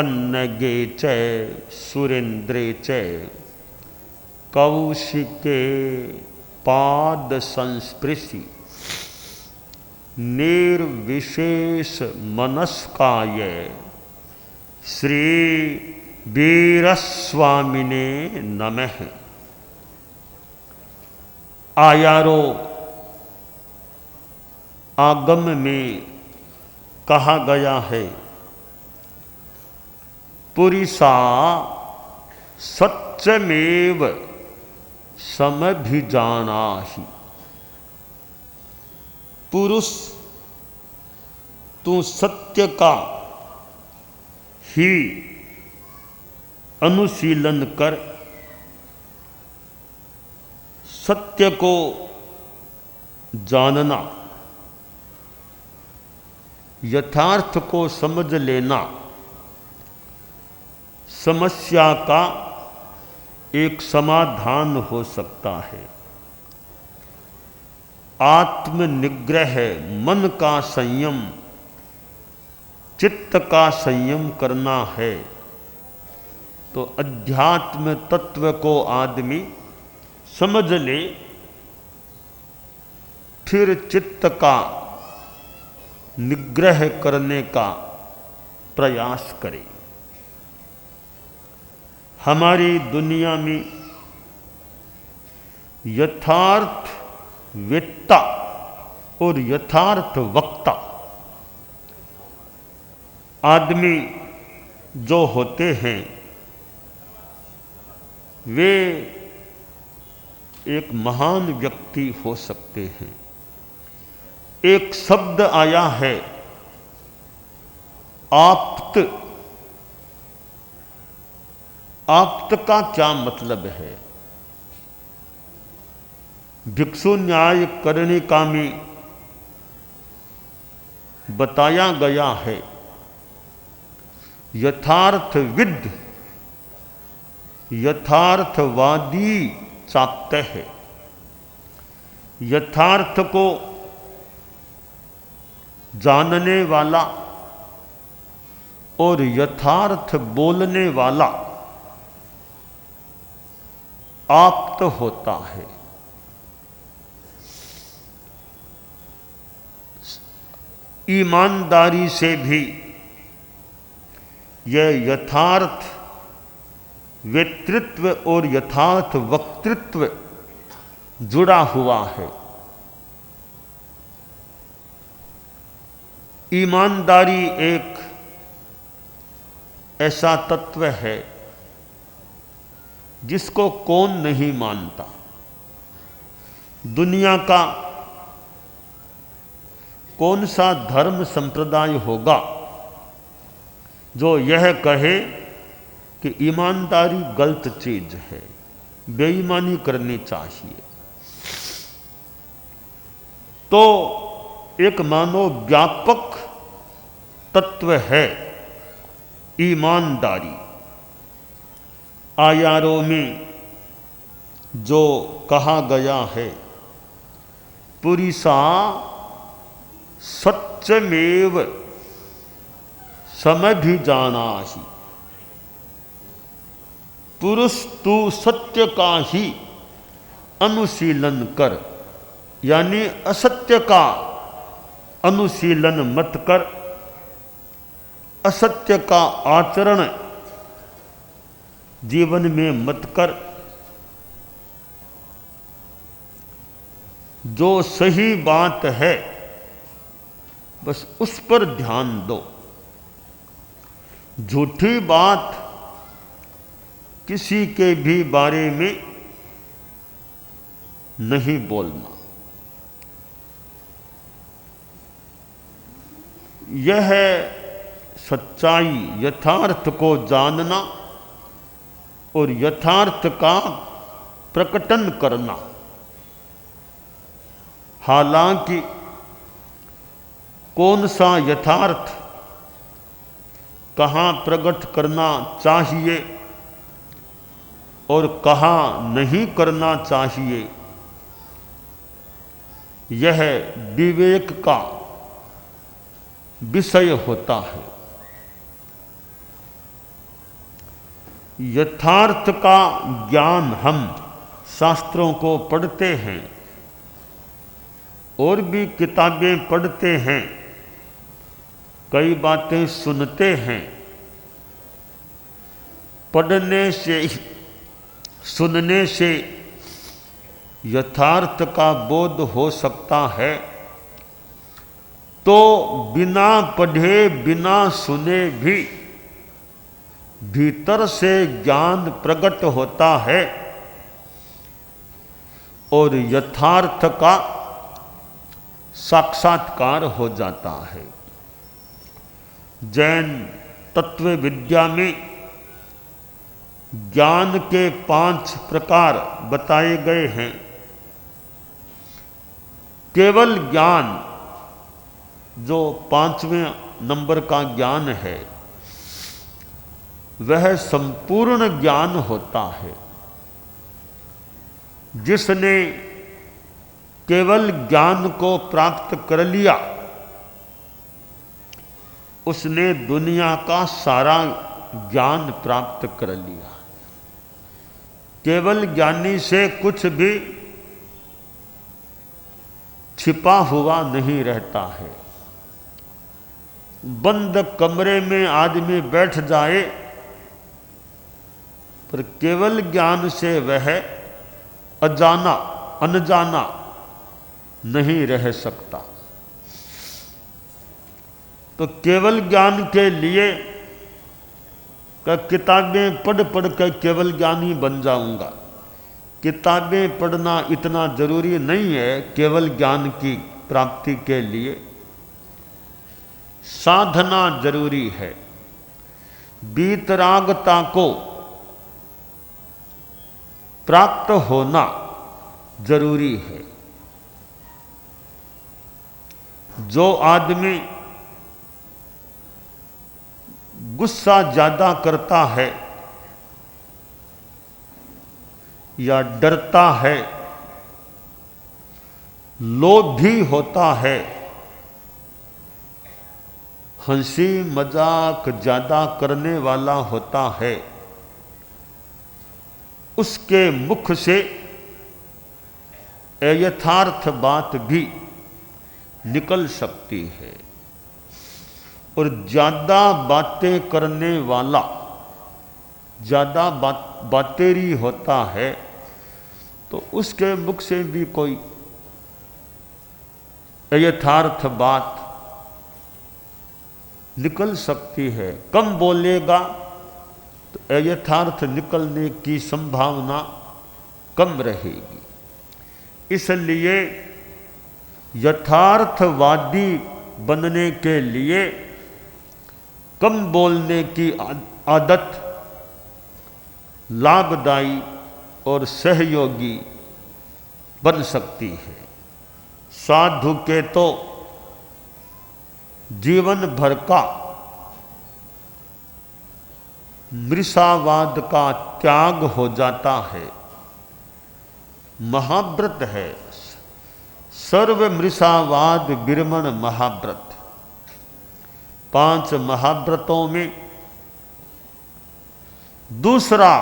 पन्नगे च सुरेंद्रे च कौशिके पाद संस्पृशि निर्विशेष मनस्काय श्री वीरस्वामिने नमः। आयारो आगम में कहा गया है, पुरिसा सत्यमेव समभिजानाहि। पुरुष तू सत्य का ही अनुशीलन कर, सत्य को जानना, यथार्थ को समझ लेना समस्या का एक समाधान हो सकता है। आत्मनिग्रह, मन का संयम, चित्त का संयम करना है तो अध्यात्म तत्व को आदमी समझ ले, फिर चित्त का निग्रह करने का प्रयास करे। हमारी दुनिया में यथार्थ वेत्ता और यथार्थ वक्ता आदमी जो होते हैं वे एक महान व्यक्ति हो सकते हैं। एक शब्द आया है आप्त। आप्त का क्या मतलब है? भिक्षु न्याय कर्णिका में बताया गया है, यथार्थविद यथार्थवादी चाहते हैं। यथार्थ को जानने वाला और यथार्थ बोलने वाला आप्त होता है। ईमानदारी से भी यह यथार्थ व्यक्तित्व और यथार्थ वक्तृत्व जुड़ा हुआ है। ईमानदारी एक ऐसा तत्व है जिसको कौन नहीं मानता। दुनिया का कौन सा धर्म संप्रदाय होगा जो यह कहे कि ईमानदारी गलत चीज है, बेईमानी करनी चाहिए। तो एक मानो व्यापक तत्व है ईमानदारी। आयारों में जो कहा गया है, पुरिसा सत्यमेव समभिजानाहि। पुरुष तू सत्य का ही अनुशीलन कर, यानी असत्य का अनुशीलन मत कर, असत्य का आचरण जीवन में मत कर। जो सही बात है बस उस पर ध्यान दो। झूठी बात किसी के भी बारे में नहीं बोलना। यह सच्चाई, यथार्थ को जानना और यथार्थ का प्रकटन करना। हालांकि कौन सा यथार्थ कहाँ प्रकट करना चाहिए और कहाँ नहीं करना चाहिए, यह विवेक का विषय होता है। यथार्थ का ज्ञान हम शास्त्रों को पढ़ते हैं और भी किताबें पढ़ते हैं, कई बातें सुनते हैं। पढ़ने से, सुनने से यथार्थ का बोध हो सकता है, तो बिना पढ़े बिना सुने भी भीतर से ज्ञान प्रकट होता है और यथार्थ का साक्षात्कार हो जाता है। जैन तत्व विद्या में ज्ञान के 5 प्रकार बताए गए हैं। केवल ज्ञान, जो 5वें नंबर का ज्ञान है, वह संपूर्ण ज्ञान होता है। जिसने केवल ज्ञान को प्राप्त कर लिया, उसने दुनिया का सारा ज्ञान प्राप्त कर लिया। केवल ज्ञानी से कुछ भी छिपा हुआ नहीं रहता है। बंद कमरे में आदमी बैठ जाए, पर केवल ज्ञान से वह अजाना, अनजाना नहीं रह सकता। तो केवल ज्ञान के लिए किताबें पढ़ पढ़ कर केवल ज्ञानी बन जाऊंगा, किताबें पढ़ना इतना जरूरी नहीं है। केवल ज्ञान की प्राप्ति के लिए साधना जरूरी है। वीतरागता को प्राप्त होना जरूरी है। जो आदमी गुस्सा ज्यादा करता है या डरता है, लोभी होता है, हंसी मजाक ज्यादा करने वाला होता है, उसके मुख से यथार्थ बात भी निकल सकती है। और ज्यादा बातें करने वाला ज्यादा बातेरी होता है, तो उसके मुख से भी कोई यथार्थ बात निकल सकती है। कम बोलेगा तो यथार्थ निकलने की संभावना कम रहेगी। इसलिए यथार्थवादी बनने के लिए कम बोलने की आदत लाभदायी और सहयोगी बन सकती है। साधु के तो जीवन भर का मृषावाद का त्याग हो जाता है। महाव्रत है, सर्व मृषावाद विरमण महाव्रत। 5 महाव्रतों में दूसरा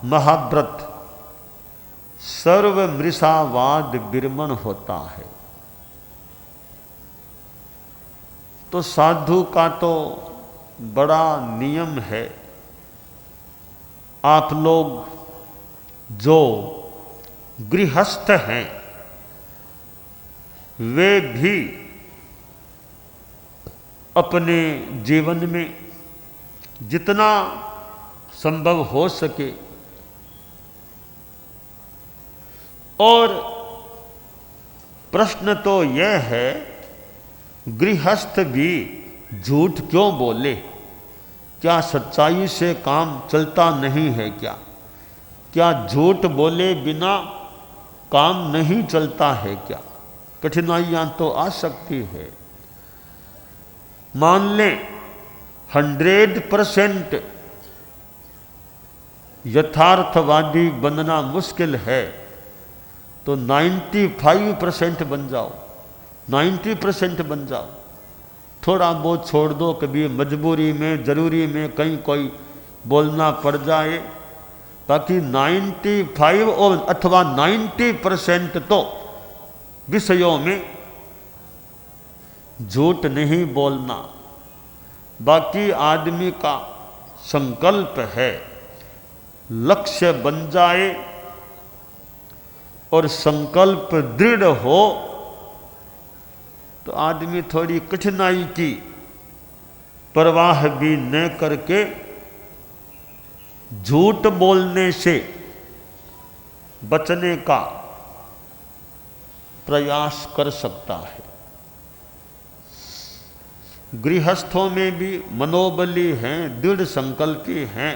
महाव्रत सर्व मृषावाद विरमण होता है। तो साधु का तो बड़ा नियम है। आप लोग जो गृहस्थ हैं, वे भी अपने जीवन में जितना संभव हो सके और प्रश्न तो यह है, गृहस्थ भी झूठ क्यों बोले? क्या सच्चाई से काम चलता नहीं है क्या? क्या झूठ बोले बिना काम नहीं चलता है क्या? कठिनाइयां तो आ सकती है। मान लें 100% यथार्थवादी बनना मुश्किल है, तो 95% बन जाओ, 90% बन जाओ। थोड़ा बहुत छोड़ दो, कभी मजबूरी में, जरूरी में कहीं कोई बोलना पड़ जाए, ताकि 95 और अथवा 90% तो विषयों में झूठ नहीं बोलना। बाकी आदमी का संकल्प है, लक्ष्य बन जाए और संकल्प दृढ़ हो तो आदमी थोड़ी कठिनाई की परवाह भी न करके झूठ बोलने से बचने का प्रयास कर सकता है। गृहस्थों में भी मनोबली हैं, दृढ़ संकल्पी हैं,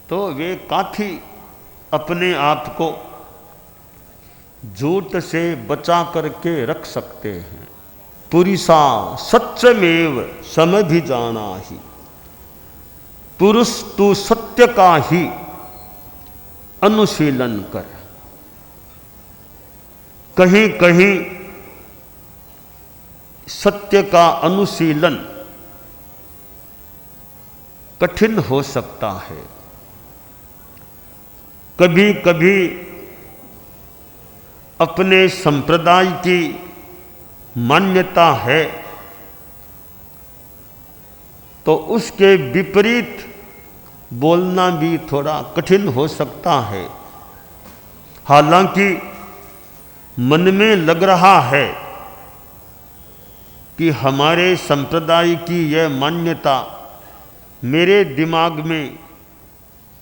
तो वे काफी अपने आप को झूठ से बचा करके रख सकते हैं। पुरुषा सत्यमेव समभिजाना ही, पुरुष तू सत्य का ही अनुशीलन कर। कहीं कहीं सत्य का अनुशीलन कठिन हो सकता है। कभी कभी अपने संप्रदाय की मान्यता है तो उसके विपरीत बोलना भी थोड़ा कठिन हो सकता है। हालांकि मन में लग रहा है कि हमारे संप्रदाय की यह मान्यता मेरे दिमाग में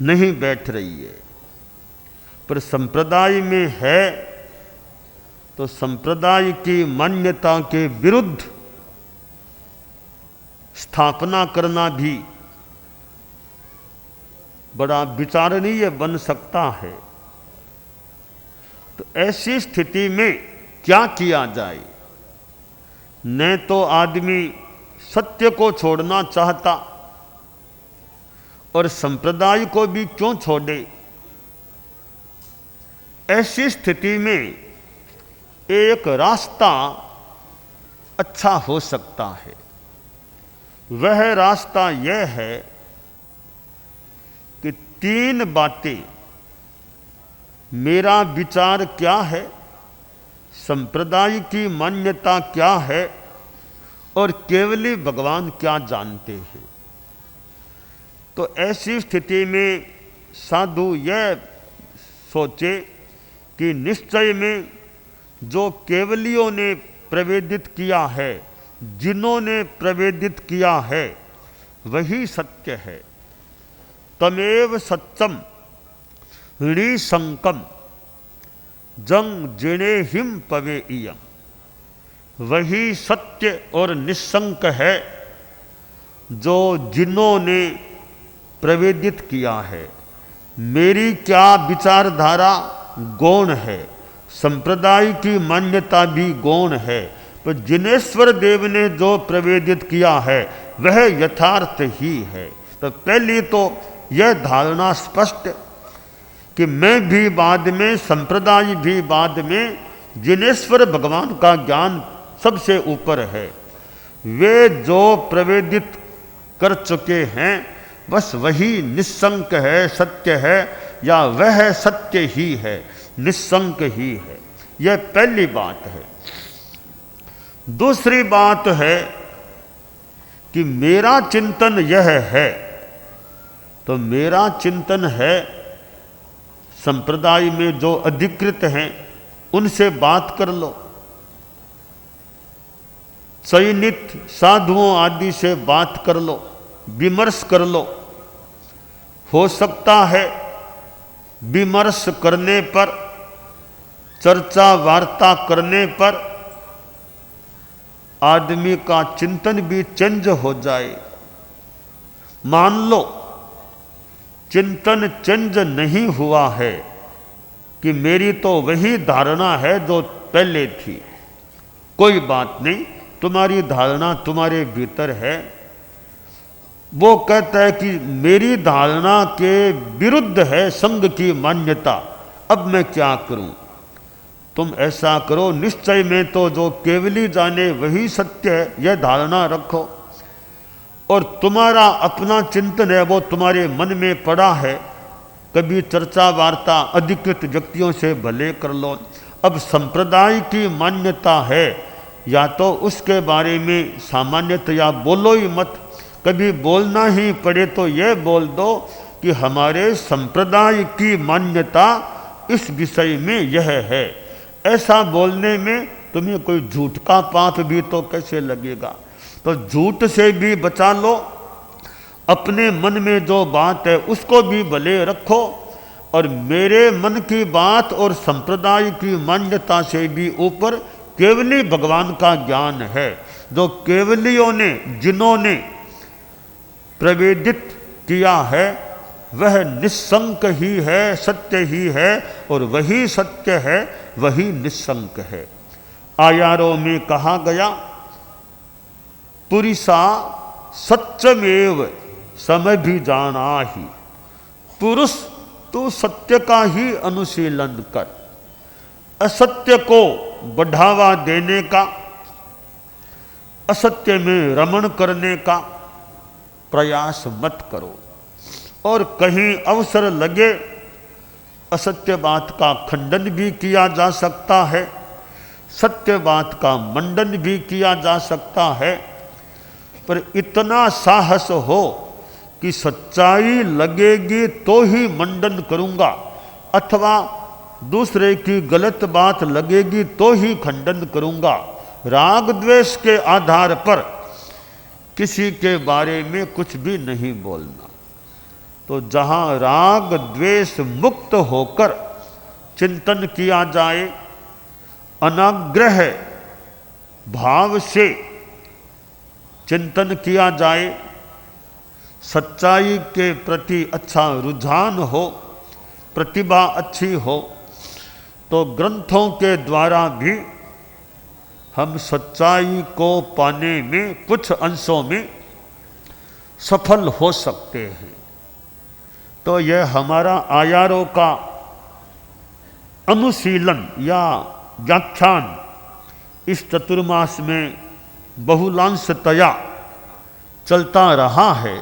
नहीं बैठ रही है, पर संप्रदाय में है तो संप्रदाय की मान्यता के विरुद्ध स्थापना करना भी बड़ा विचारणीय बन सकता है। तो ऐसी स्थिति में क्या किया जाए? न तो आदमी सत्य को छोड़ना चाहता और संप्रदाय को भी क्यों छोड़े। ऐसी स्थिति में एक रास्ता अच्छा हो सकता है। वह रास्ता यह है कि 3 बातें, मेरा विचार क्या है, संप्रदाय की मान्यता क्या है और केवली भगवान क्या जानते हैं। तो ऐसी स्थिति में साधु यह सोचे कि निश्चय में जो केवलियों ने प्रवेदित किया है, जिन्होंने प्रवेदित किया है, वही सत्य है। तमेव सत्यम ऋषंकम जंग जिणे हिम पवे इयम। वही सत्य और निशंक है जो जिन्होंने प्रवेदित किया है। मेरी क्या विचारधारा गौण है, संप्रदाय की मान्यता भी गौण है, पर जिनेश्वर देव ने जो प्रवेदित किया है वह यथार्थ ही है। तो पहली तो यह धारणा स्पष्ट कि मैं भी बाद में, संप्रदाय भी बाद में, जिनेश्वर भगवान का ज्ञान सबसे ऊपर है। वे जो प्रवेदित कर चुके हैं बस वही निस्संक है, सत्य है, या वह सत्य ही है, निस्संक ही है। यह पहली बात है। दूसरी बात है कि मेरा चिंतन यह है, तो मेरा चिंतन है संप्रदाय में जो अधिकृत हैं उनसे बात कर लो, चयनित साधुओं आदि से बात कर लो, विमर्श कर लो। हो सकता है विमर्श करने पर, चर्चा वार्ता करने पर आदमी का चिंतन भी चेंज हो जाए। मान लो चिंतन चेंज नहीं हुआ है कि मेरी तो वही धारणा है जो पहले थी, कोई बात नहीं, तुम्हारी धारणा तुम्हारे भीतर है। वो कहता है कि मेरी धारणा के विरुद्ध है संघ की मान्यता, अब मैं क्या करूं? तुम ऐसा करो, निश्चय में तो जो केवली जाने वही सत्य है, यह धारणा रखो और तुम्हारा अपना चिंतन है वो तुम्हारे मन में पड़ा है, कभी चर्चा वार्ता अधिकृत व्यक्तियों से भले कर लो। अब संप्रदाय की मान्यता है, या तो उसके बारे में सामान्यतया बोलो ही मत, कभी बोलना ही पड़े तो ये बोल दो कि हमारे संप्रदाय की मान्यता इस विषय में यह है। ऐसा बोलने में तुम्हें कोई झूठ का पाप भी तो कैसे लगेगा। तो झूठ से भी बचा लो, अपने मन में जो बात है उसको भी भले रखो, और मेरे मन की बात और संप्रदाय की मान्यता से भी ऊपर केवली भगवान का ज्ञान है। जो केवलियों ने, जिन्होंने प्रवेदित किया है, वह निस्संक ही है, सत्य ही है, और वही सत्य है, वही निस्संक है। आयारों में कहा गया, पुरुषा सत्यमेव समभिजाना ही। पुरुष तू सत्य का ही अनुशीलन कर, असत्य को बढ़ावा देने का, असत्य में रमण करने का प्रयास मत करो। और कहीं अवसर लगे असत्य बात का खंडन भी किया जा सकता है, सत्य बात का मंडन भी किया जा सकता है, पर इतना साहस हो कि सच्चाई लगेगी तो ही मंडन करूंगा, अथवा दूसरे की गलत बात लगेगी तो ही खंडन करूंगा। राग द्वेष के आधार पर किसी के बारे में कुछ भी नहीं बोलना। तो जहाँ राग द्वेष मुक्त होकर चिंतन किया जाए, अनाग्रह भाव से चिंतन किया जाए, सच्चाई के प्रति अच्छा रुझान हो, प्रतिभा अच्छी हो, तो ग्रंथों के द्वारा भी हम सच्चाई को पाने में कुछ अंशों में सफल हो सकते हैं। तो यह हमारा आयारों का अनुशीलन या व्याख्यान इस चतुर्मास में बहुलांशतया चलता रहा है,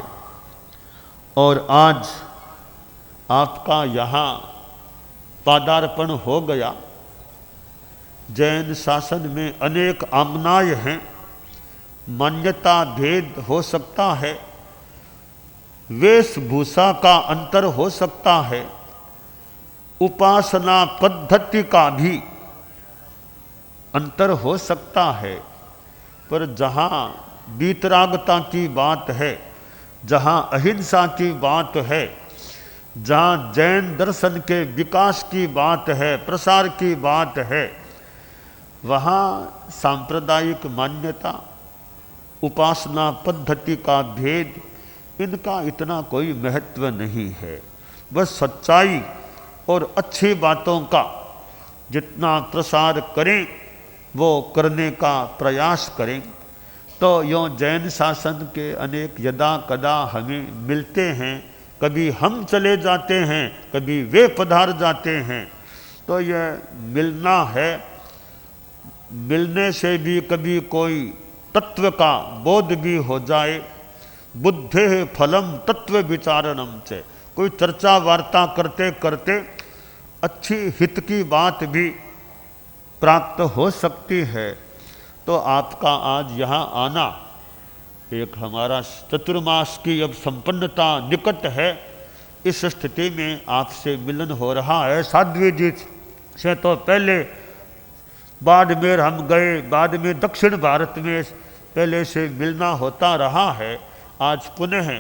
और आज आपका यहाँ पादार्पण हो गया। जैन शासन में अनेक आमनाय हैं, मान्यता भेद हो सकता है, वेशभूषा का अंतर हो सकता है, उपासना पद्धति का भी अंतर हो सकता है, पर जहाँ वीतरागता की बात है, जहाँ अहिंसा की बात है, जहाँ जैन दर्शन के विकास की बात है, प्रसार की बात है, वहाँ सांप्रदायिक मान्यता, उपासना पद्धति का भेद, इनका इतना कोई महत्व नहीं है। बस सच्चाई और अच्छी बातों का जितना प्रसार करें वो करने का प्रयास करें। तो यों जैन शासन के अनेक यदा कदा हमें मिलते हैं, कभी हम चले जाते हैं, कभी वे पधार जाते हैं। तो यह मिलना है, मिलने से भी कभी कोई तत्व का बोध भी हो जाए। बुद्धे फलम तत्व विचारणम से, कोई चर्चा वार्ता करते करते अच्छी हित की बात भी प्राप्त हो सकती है। तो आपका आज यहाँ आना, एक हमारा चतुर्मास की अब संपन्नता निकट है, इस स्थिति में आपसे मिलन हो रहा है। साध्वी जी से तो पहले बाड़मेर हम गए, बाद में दक्षिण भारत में पहले से मिलना होता रहा है, आज पुनः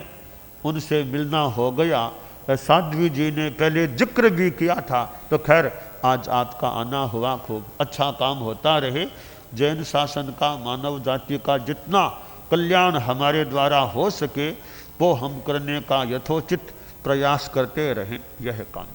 उनसे मिलना हो गया। साध्वी जी ने पहले जिक्र भी किया था, तो खैर आज आपका आना हुआ, खूब अच्छा काम होता रहे। जैन शासन का, मानव जाति का जितना कल्याण हमारे द्वारा हो सके वो हम करने का यथोचित प्रयास करते रहें, यह काम।